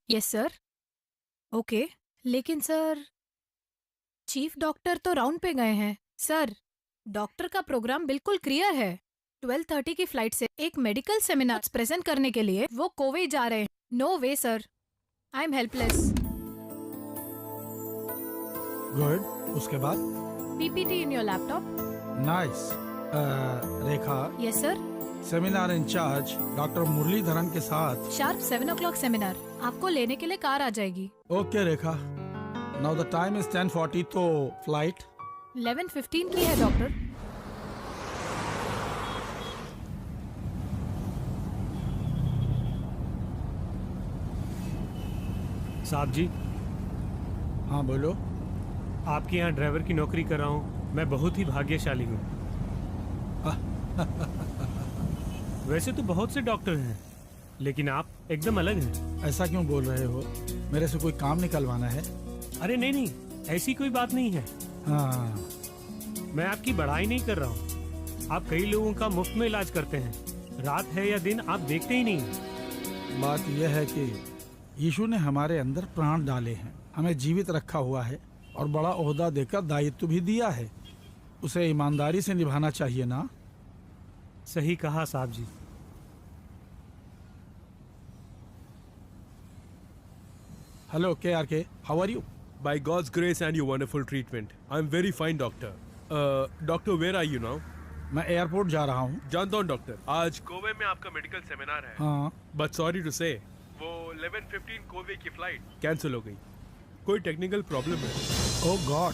Yes sir. Okay. लेकिन sir, chief doctor तो round पे गए हैं। सर, डॉक्टर का प्रोग्राम बिल्कुल क्लियर है। 12:30 की फ्लाइट से एक मेडिकल सेमिनार प्रेजेंट करने के लिए वो कोवे जा रहे हैं। No way sir, I am helpless. Good. उसके बाद? PPT in your laptop. Nice. Rekha, yes sir. Seminar incharge doctor Muralidharan के साथ। Sharp 7 o'clock seminar. आपको लेने के लिए कार आ जाएगी। Okay Rekha. Now the time is 10:40, तो फ्लाइट 11:15 की है डॉक्टर। साहब जी, हाँ बोलो। आपके यहाँ ड्राइवर की नौकरी कर रहा हूँ। मैं बहुत ही भाग्यशाली हूँ। वैसे तो बहुत से डॉक्टर हैं, लेकिन आप एकदम अलग हैं। ऐसा क्यों बोल रहे हो? मेरे से कोई काम निकलवाना है? अरे नहीं नहीं, ऐसी कोई बात नहीं है। हाँ। मैं आपकी बड़ाई नहीं कर रहा हूँ। आप कई लोगों का मुफ्त में इलाज करते हैं, रात है या दिन आप देखते ही नहीं। बात यह है कि यीशु ने हमारे अंदर प्राण डाले हैं, हमें जीवित रखा हुआ है और बड़ा ओहदा देकर दायित्व भी दिया है। उसे ईमानदारी से निभाना चाहिए ना? सही कहा साहब जी। Hello KRK, how are you? By God's grace and your wonderful treatment, I'm very fine, doctor. Doctor, where are you now? मैं एयरपोर्ट जा रहा हूँ। जानता हूँ डॉक्टर, आज कोवे में आपका मेडिकल सेमिनार है। हाँ। बट सॉरी टू से, वो 11:15 कोवे की फ्लाइट कैंसिल हो गई। कोई टेक्निकल प्रॉब्लम है। ओह गॉड।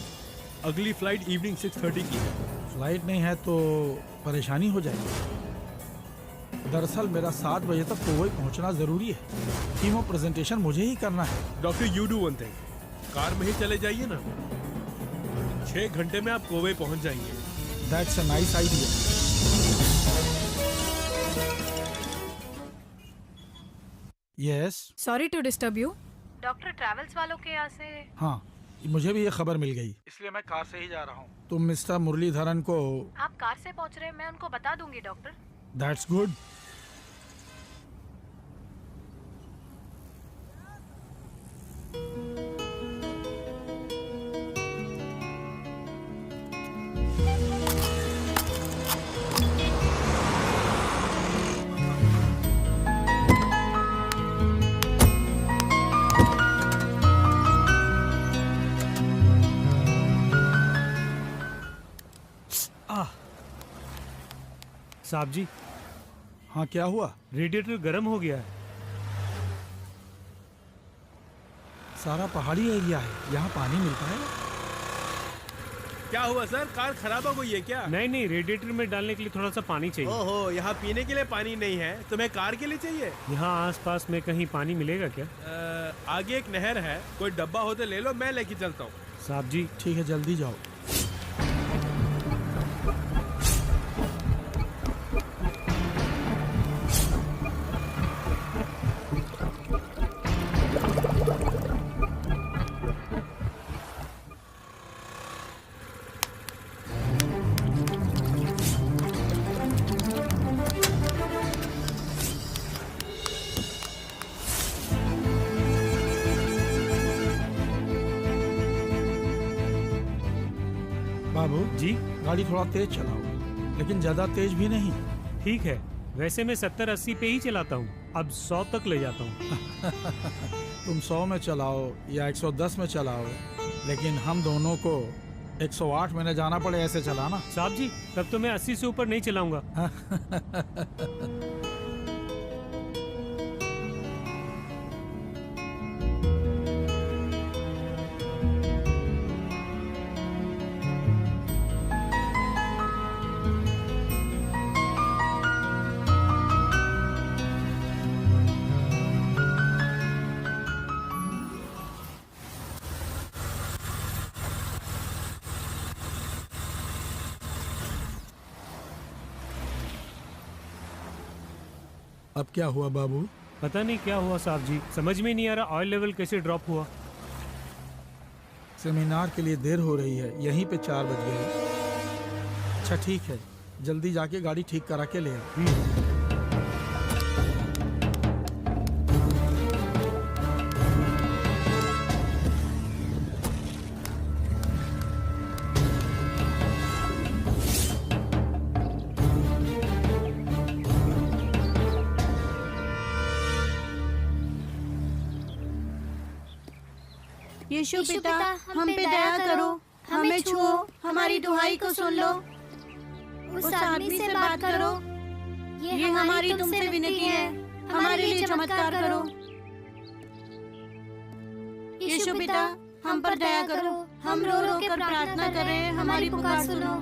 अगली फ्लाइट इवनिंग 6:30 की है। फ्लाइट नहीं है तो परेशानी हो जाएगी। दरअसल मेरा 7 बजे तक कोवई पहुंचना जरूरी है। कीमो प्रेजेंटेशन मुझे ही करना है। Doctor, you do one thing, car में ही चले जाइए ना। 6 घंटे में आप कोवे पहुंच जाएंगे। That's a nice idea. Yes. Sorry to disturb you. Doctor travels वालों के यहाँ से। हाँ, मुझे भी ये खबर मिल गई, इसलिए मैं कार से ही जा रहा हूँ। तुम मिस्टर मुरलीधरन को। आप कार से पहुँच रहे हैं, मैं उनको बता दूंगी डॉक्टर। That's good. साहब जी, हाँ क्या हुआ? रेडिएटर गर्म हो गया है। सारा पहाड़ी एरिया है, यहाँ पानी मिलता है? क्या हुआ सर, कार खराब हो गई है क्या? नहीं नहीं, रेडिएटर में डालने के लिए थोड़ा सा पानी चाहिए। ओहो, यहाँ पीने के लिए पानी नहीं है, तुम्हें कार के लिए चाहिए? यहाँ आसपास में कहीं पानी मिलेगा क्या? आगे एक नहर है, कोई डब्बा हो तो ले लो, मैं लेके चलता हूँ। साहब जी, ठीक है, जल्दी जाओ। बाबू जी गाड़ी थोड़ा तेज चलाओ, लेकिन ज्यादा तेज भी नहीं। ठीक है, वैसे मैं 70-80 पे ही चलाता हूँ, अब 100 तक ले जाता हूँ। तुम 100 में चलाओ या 110 में चलाओ, लेकिन हम दोनों को 108 में न जाना पड़े ऐसे चलाना। साहब जी, तब तो मैं 80 से ऊपर नहीं चलाऊंगा। अब क्या हुआ बाबू? पता नहीं क्या हुआ साहब जी, समझ में नहीं आ रहा ऑयल लेवल कैसे ड्रॉप हुआ। सेमिनार के लिए देर हो रही है, यहीं पे 4 बज गए। अच्छा ठीक है, जल्दी जाके गाड़ी ठीक करा के ले आओ। यीशु पिता हम पे दया करो, हमें छुओ, हमारी दुहाई को सुन लो। उस आदमी से बात करो, ये हमारी तुमसे विनती है, हमारे लिए चमत्कार करो। यीशु पिता हम पर दया करो, हम रो रो कर प्रार्थना कर रहे हैं, हमारी पुकार सुनो।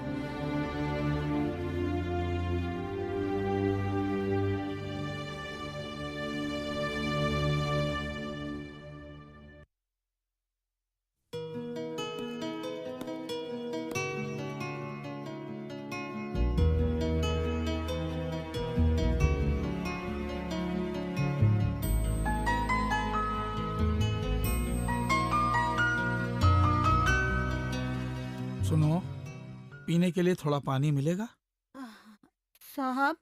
सुनो, पीने के लिए थोड़ा पानी मिलेगा? साहब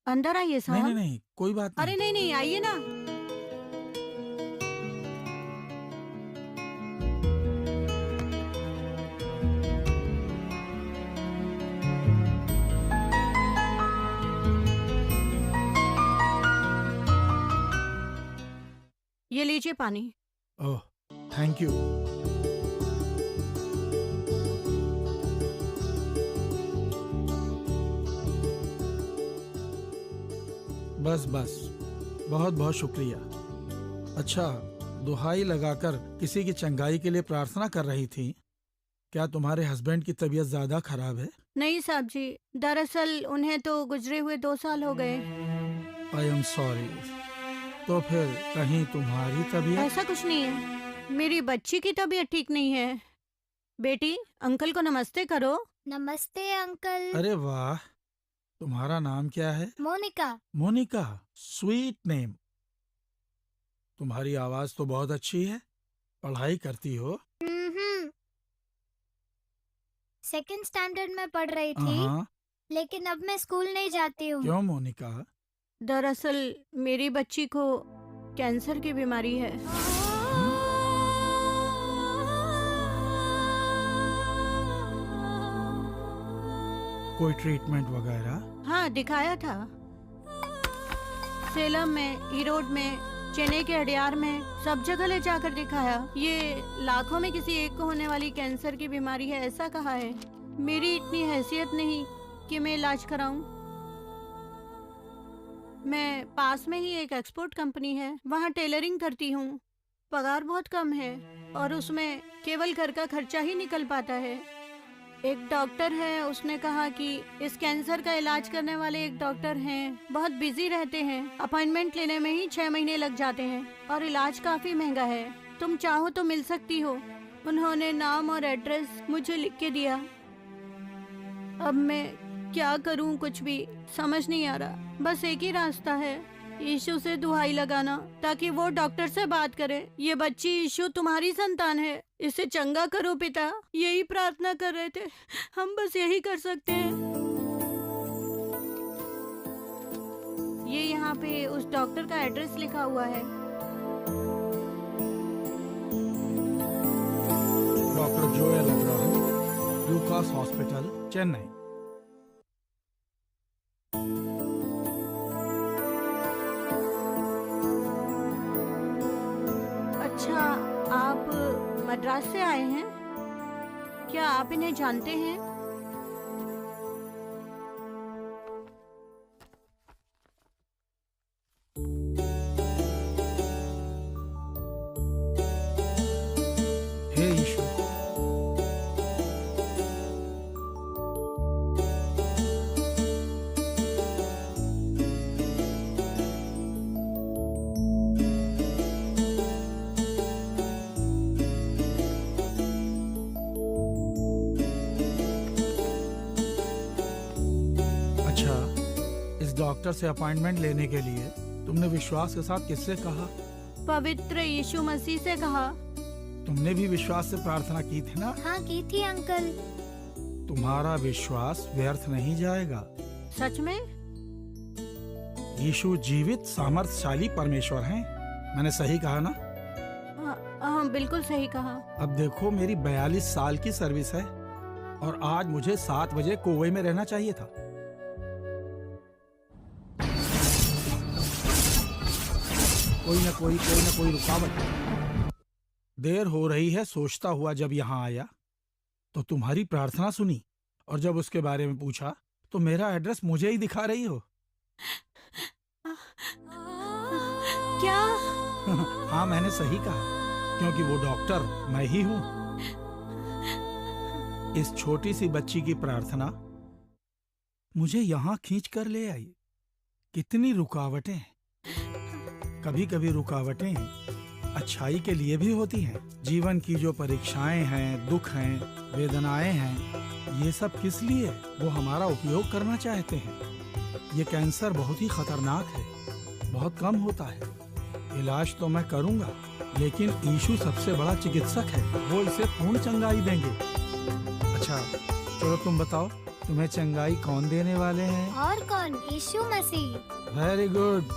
अंदर आइए नहीं साहब। नहीं नहीं, कोई बात अरे नहीं। नहीं नहीं, आइए ना। ये लीजिए पानी। ओह, थैंक यू। बस बस, बहुत बहुत शुक्रिया। अच्छा, दुहाई लगाकर किसी की चंगाई के लिए प्रार्थना कर रही थी। क्या तुम्हारे हस्बैंड की तबीयत ज्यादा खराब है? नहीं साहब जी, दरअसल उन्हें तो गुजरे हुए 2 साल हो गए। I am sorry. तो फिर कहीं तुम्हारी तबीयत? ऐसा कुछ नहीं है, मेरी बच्ची की तबीयत ठीक नहीं है। बेटी अंकल को नमस्ते करो। नमस्ते अंकल। अरे वाह, तुम्हारा नाम क्या है? मोनिका। Monika, sweet name. तुम्हारी आवाज तो बहुत अच्छी है। पढ़ाई करती हो? सेकंड स्टैंडर्ड में पढ़ रही थी, हाँ। लेकिन अब मैं स्कूल नहीं जाती हूँ। क्यों मोनिका? दरअसल मेरी बच्ची को कैंसर की बीमारी है। कोई ट्रीटमेंट वगैरह? हाँ दिखाया था, सेलम में, ईरोड में, चेन्नई के अडियार में, सब जगह ले जाकर दिखाया। ये लाखों में किसी एक को होने वाली कैंसर की बीमारी है, ऐसा कहा है। मेरी इतनी हैसियत नहीं कि मैं इलाज कराऊं। मैं पास में ही एक एक्सपोर्ट कंपनी है, वहाँ टेलरिंग करती हूँ। पगार बहुत कम है और उसमें केवल घर का खर्चा ही निकल पाता है। एक डॉक्टर है, उसने कहा कि इस कैंसर का इलाज करने वाले एक डॉक्टर हैं, बहुत बिजी रहते हैं, अपॉइंटमेंट लेने में ही 6 महीने लग जाते हैं और इलाज काफी महंगा है। तुम चाहो तो मिल सकती हो। उन्होंने नाम और एड्रेस मुझे लिख के दिया। अब मैं क्या करूं, कुछ भी समझ नहीं आ रहा। बस एक ही रास्ता है, यीशु से दुहाई लगाना, ताकि वो डॉक्टर से बात करे। ये बच्ची यीशु तुम्हारी संतान है, इसे चंगा करो पिता। यही प्रार्थना कर रहे थे, हम बस यही कर सकते हैं। ये यहाँ पे उस डॉक्टर का एड्रेस लिखा हुआ है। Doctor Joel Abraham, Lucas hospital, Chennai. अच्छा, आप मद्रास से आए हैं? क्या आप इन्हें जानते हैं? हे यीशु, अच्छा, इस डॉक्टर से अपॉइंटमेंट लेने के लिए तुमने विश्वास के साथ किससे कहा? पवित्र यीशु मसीह से कहा। तुमने भी विश्वास से प्रार्थना की थी ना? हाँ की थी अंकल। तुम्हारा विश्वास व्यर्थ नहीं जाएगा। सच में? यीशु जीवित सामर्थ्यशाली परमेश्वर हैं। मैंने सही कहा ना? हाँ बिल्कुल सही कहा। अब देखो, मेरी 42 साल की सर्विस है और आज मुझे 7 बजे कोवे में रहना चाहिए था। कोई ना कोई रुकावट। देर हो रही है सोचता हुआ जब यहाँ आया तो तुम्हारी प्रार्थना सुनी, और जब उसके बारे में पूछा तो मेरा एड्रेस मुझे ही दिखा रही हो। क्या? हाँ, मैंने सही कहा, क्योंकि वो डॉक्टर मैं ही हूँ। इस छोटी सी बच्ची की प्रार्थना मुझे यहाँ खींच कर ले आई। कितनी रुकावटें! कभी कभी रुकावटें अच्छाई के लिए भी होती हैं। जीवन की जो परीक्षाएं हैं, दुख हैं, वेदनाएं हैं, ये सब किस लिए? वो हमारा उपयोग करना चाहते हैं। ये कैंसर बहुत ही खतरनाक है, बहुत कम होता है। इलाज तो मैं करूंगा, लेकिन यीशु सबसे बड़ा चिकित्सक है, वो इसे पूर्ण चंगाई देंगे। अच्छा, चलो तुम बताओ, तुम्हें चंगाई कौन देने वाले हैं? और कौन? यीशु मसीह। Very good,